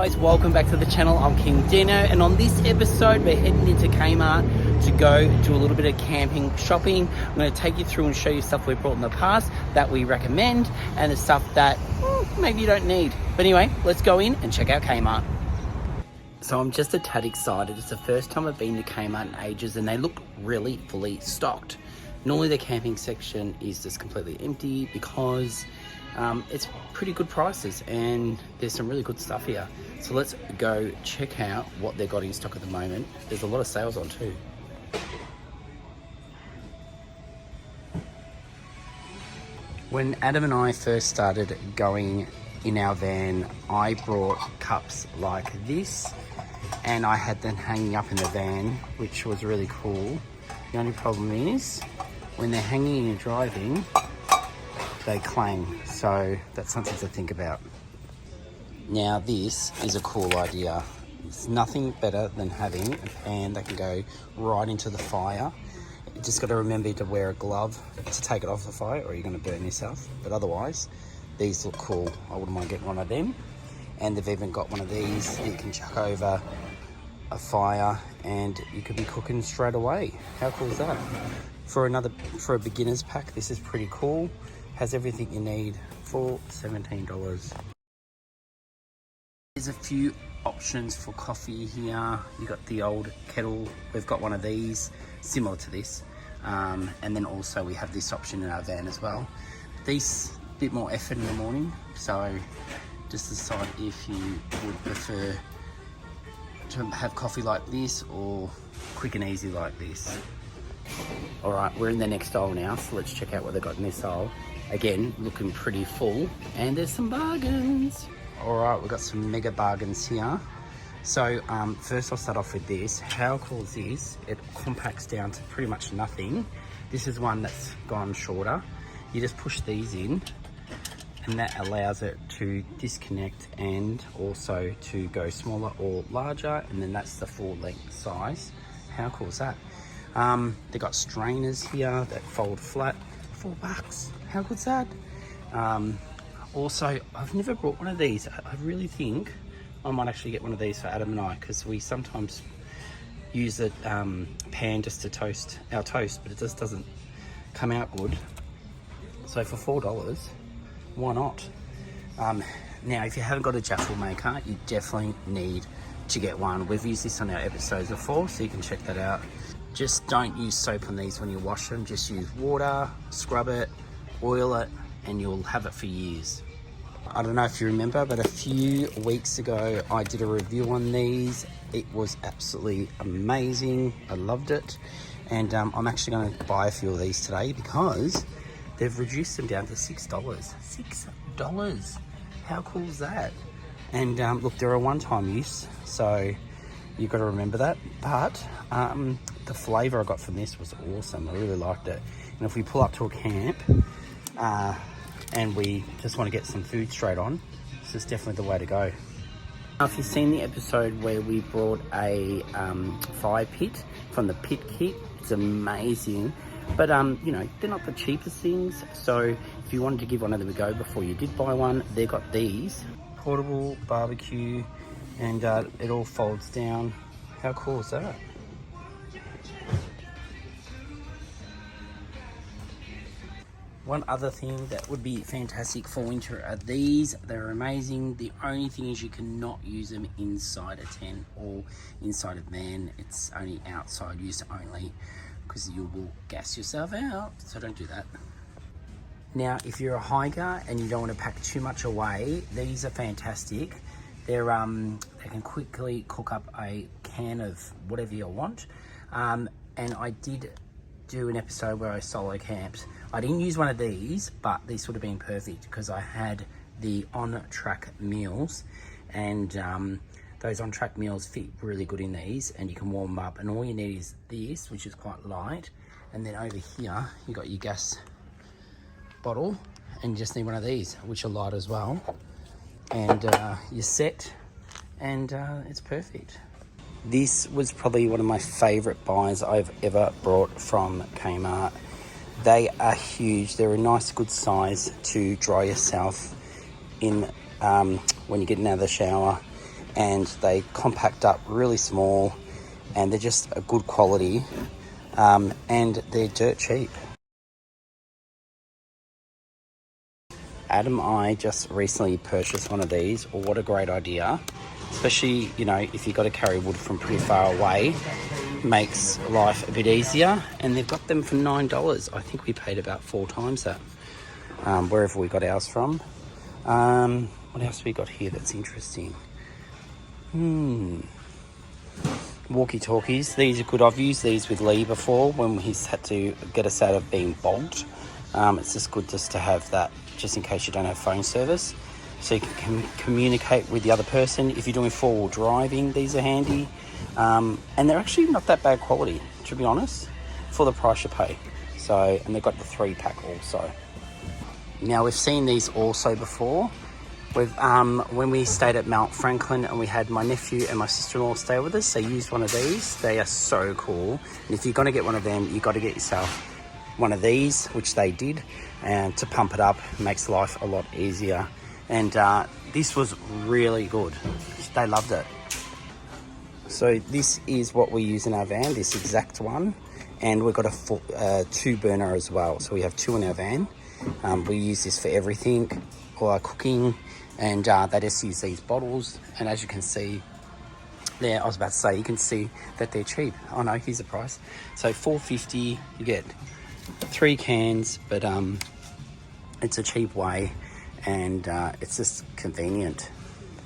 guys, welcome back to the channel. I'm King Dino, and on this episode we're heading into Kmart to go do a little bit of camping shopping. I'm going to take you through and show you stuff we've bought in the past that we recommend and the stuff that maybe you don't need. But anyway, let's go in and check out Kmart. So I'm just a tad excited. It's the first time I've been to Kmart in ages and they look really fully stocked. Normally the camping section is just completely empty because it's pretty good prices and there's some really good stuff here. So let's go check out what they've got in stock at the moment. There's a lot of sales on too. When Adam and I first started going in our van, I brought cups like this and I had them hanging up in the van, which was really cool. The only problem is when they're hanging and driving, they clang, so that's something to think about. Now this is a cool idea. It's nothing better than having a pan that can go right into the fire. You just got to remember to wear a glove to take it off the fire or you're going to burn yourself, but otherwise these look cool. I wouldn't mind getting one of them. And they've even got one of these that you can chuck over a fire and you could be cooking straight away. How cool is that? For a beginner's pack, this is pretty cool. Has everything you need for $17. There's a few options for coffee here. You got the old kettle. We've got one of these similar to this, and then also we have this option in our van as well. These a bit more effort in the morning, so just decide if you would prefer to have coffee like this or quick and easy like this. All right, we're in the next aisle now, so let's check out what they've got in this aisle. Again, looking pretty full, and there's some bargains. All right, we've got some mega bargains here. So first I'll start off with this. How cool is this? It compacts down to pretty much nothing. This is one that's gone shorter. You just push these in, and that allows it to disconnect and also to go smaller or larger, and then that's the full length size. How cool is that? They've got strainers here that fold flat. $4. How good's that? Also, I've never brought one of these. I really think I might actually get one of these for Adam and I, because we sometimes use a pan just to toast our toast, but it just doesn't come out good. So for $4, why not? Now, if you haven't got a jaffle maker, you definitely need to get one. We've used this on our episodes before, so you can check that out. Just don't use soap on these when you wash them. Just use water, scrub it, oil it, and you'll have it for years. I don't know if you remember, but a few weeks ago I did a review on these. It was absolutely amazing. I loved it. And I'm actually going to buy a few of these today because they've reduced them down to $6. $6. How cool is that? And look, they're a one-time use, so you've got to remember that. But the flavour I got from this was awesome. I really liked it. And if we pull up to a camp and we just want to get some food straight on, this is definitely the way to go. Now, if you've seen the episode where we brought a fire pit from the Pit Kit, it's amazing. But, you know, they're not the cheapest things. So if you wanted to give one of them a go before you did buy one, they've got these. Portable barbecue, and it all folds down. How cool is that? One other thing that would be fantastic for winter are these. They're amazing. The only thing is you cannot use them inside a tent or inside a van. It's only outside use only, because you will gas yourself out, so don't do that. Now, if you're a hiker and you don't want to pack too much away, these are fantastic. They're they can quickly cook up a can of whatever you want. And I did do an episode where I solo camped. I didn't use one of these, but these would have been perfect because I had the on-track meals, and those on-track meals fit really good in these, and you can warm them up. And all you need is this, which is quite light, and then over here you got your gas bottle, and you just need one of these, which are light as well, and you're set, and it's perfect. This was probably one of my favorite buys I've ever brought from Kmart. They are huge. They're a nice good size to dry yourself in when you're getting out of the shower, and they compact up really small, and they're just a good quality, and they're dirt cheap. Adam and I just recently purchased one of these. Well, what a great idea, especially, you know, if you've got to carry wood from pretty far away, makes life a bit easier. And they've got them for $9. I think we paid about 4 times that, wherever we got ours from. What else have we got here that's interesting? Walkie-talkies. These are good. I've used these with Lee before when he's had to get us out of being bogged. It's just good just to have that, just in case you don't have phone service, so you can communicate with the other person. If you're doing 4-wheel driving, these are handy, and they're actually not that bad quality, to be honest, for the price you pay. So, and they've got the 3-pack also. Now, we've seen these also before. We've when we stayed at Mount Franklin, and we had my nephew and my sister-in-law stay with us, they used one of these. They are so cool, and if you're going to get one of them, you've got to get yourself one of these, which they did, and to pump it up makes life a lot easier. And this was really good. They loved it. So this is what we use in our van, this exact one, and we've got a 2-burner as well, so we have 2 in our van. We use this for everything, all our cooking, and they just use these bottles. And as you can see there, I was about to say, you can see that they're cheap. Oh no, here's the price. So $4.50, you get 3 cans, but it's a cheap way, and it's just convenient.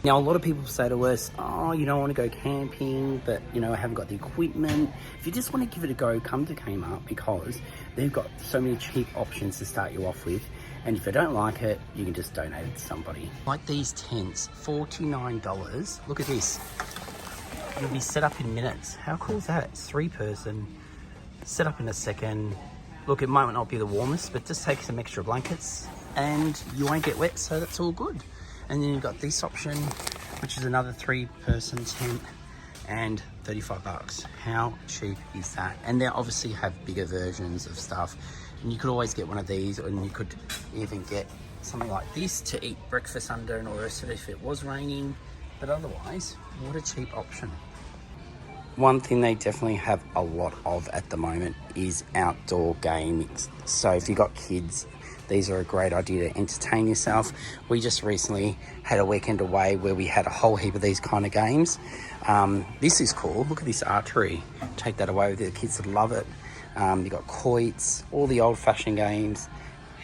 Now, a lot of people say to us, oh, you don't want to go camping, but, you know, I haven't got the equipment. If you just want to give it a go, come to Kmart, because they've got so many cheap options to start you off with. And if you don't like it, you can just donate it to somebody. Like these tents, $49. Look at this. You'll be set up in minutes. How cool is that? It's 3-person, set up in a second. Look, it might not be the warmest, but just take some extra blankets and you won't get wet, so that's all good. And then you've got this option, which is another 3-person tent, and $35. How cheap is that? And they obviously have bigger versions of stuff, and you could always get one of these, and you could even get something like this to eat breakfast under, or roast it if it was raining. But otherwise, what a cheap option. One thing they definitely have a lot of at the moment is outdoor gaming. So if you've got kids, these are a great idea to entertain yourself. We just recently had a weekend away where we had a whole heap of these kind of games. This is cool. Look at this archery. Take that away with you. The kids would love it. You've got quoits, all the old-fashioned games,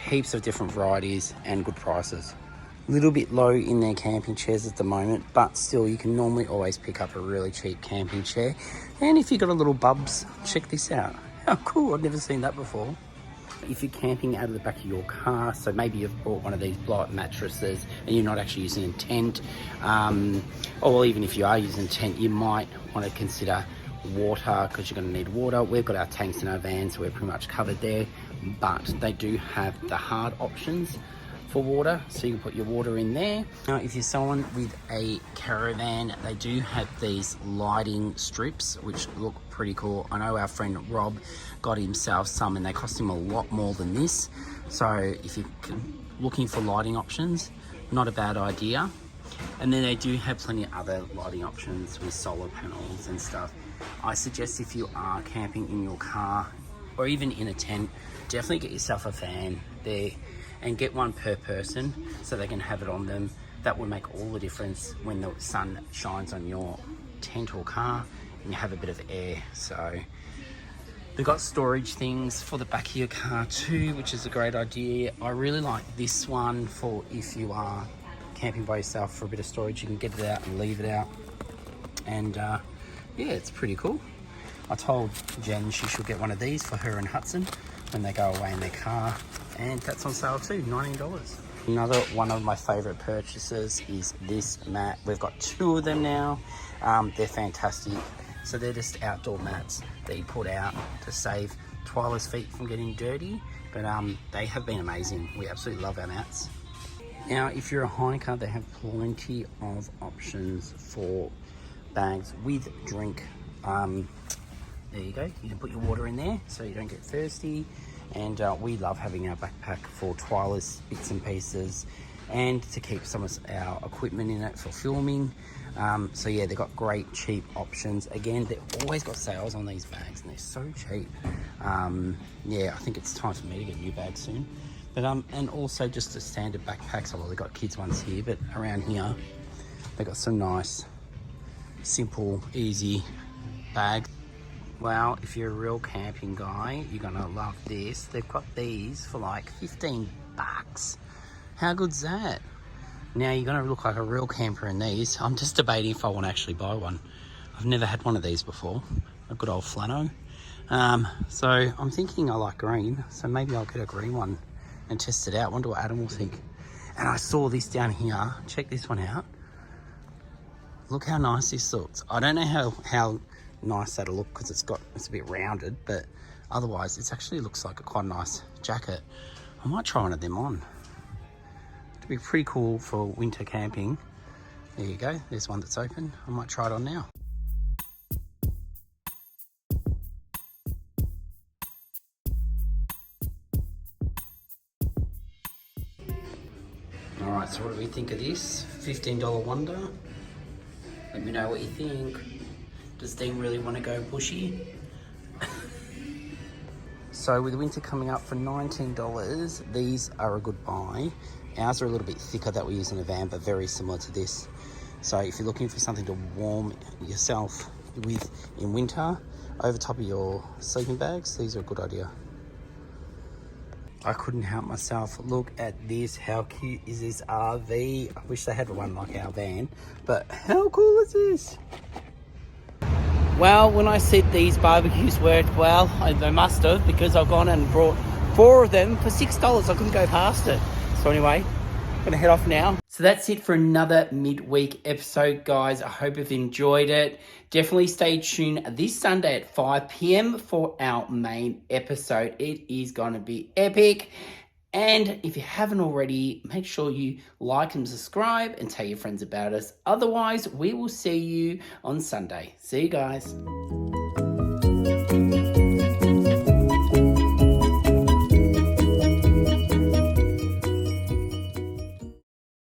heaps of different varieties and good prices. A little bit low in their camping chairs at the moment, but still you can normally always pick up a really cheap camping chair. And if you've got a little bubs, check this out. How cool, I've never seen that before. If you're camping out of the back of your car, so maybe you've bought one of these blow-up mattresses and you're not actually using a tent, or even if you are using a tent, you might want to consider water, because you're going to need water. We've got our tanks in our van, so we're pretty much covered there, but they do have the hard options for water, so you can put your water in there. Now, if you're someone with a caravan, they do have these lighting strips, which look pretty cool. I know our friend Rob got himself some, and they cost him a lot more than this. So if you're looking for lighting options, not a bad idea. And then they do have plenty of other lighting options with solar panels and stuff. I suggest if you are camping in your car or even in a tent, definitely get yourself a fan there and get one per person so they can have it on them. That will make all the difference when the sun shines on your tent or car and you have a bit of air. So they've got storage things for the back of your car too, which is a great idea. I really like this one for if you are camping by yourself for a bit of storage. You can get it out and leave it out. And yeah, it's pretty cool. I told Jen she should get one of these for her and Hudson when they go away in their car, and that's on sale too, $19. Another one of my favorite purchases is this mat. We've got 2 of them now. They're fantastic. So they're just outdoor mats that you put out to save Twyla's feet from getting dirty, but they have been amazing. We absolutely love our mats. Now, if you're a hiker, they have plenty of options for bags with drink. There you go, you can put your water in there so you don't get thirsty. And we love having our backpack for Twyla's bits and pieces and to keep some of our equipment in it for filming. So yeah, they've got great cheap options. Again, they've always got sales on these bags and they're so cheap. Yeah, I think it's time for me to get a new bag soon. But and also just a standard backpacks. Well, they've got kids ones here, but around here they've got some nice, simple, easy bags. Well, if you're a real camping guy, you're gonna love this. They've got these for like 15 bucks. How good's that? Now you're gonna look like a real camper in these. I'm just debating if I want to actually buy one. I've never had one of these before. A good old flannel. So I'm thinking I like green, so maybe I'll get a green one and test it out. Wonder what Adam will think. And I saw this down here. Check this one out. Look how nice this looks. I don't know how nice that'll look because it's a bit rounded, but otherwise it actually looks like quite a nice jacket. I might try one of them on. It'd be pretty cool for winter camping. There you go. There's one that's open. I might try it on now. All right, so what do we think of this? $15 wonder. Let me know what you think. Does Dean really want to go bushy? So with winter coming up for $19, these are a good buy. Ours are a little bit thicker that we use in a van, but very similar to this. So if you're looking for something to warm yourself with in winter, over top of your sleeping bags, these are a good idea. I couldn't help myself. Look at this. How cute is this RV? I wish they had one like our van, but how cool is this? Well, when I said these barbecues worked well, they must have, because I've gone and brought 4 of them for $6. I couldn't go past it. So anyway, I'm gonna head off now. So that's it for another midweek episode, guys. I hope you've enjoyed it. Definitely stay tuned this Sunday at 5 p.m. for our main episode. It is going to be epic. And if you haven't already, make sure you like and subscribe and tell your friends about us. Otherwise, we will see you on Sunday. See you guys.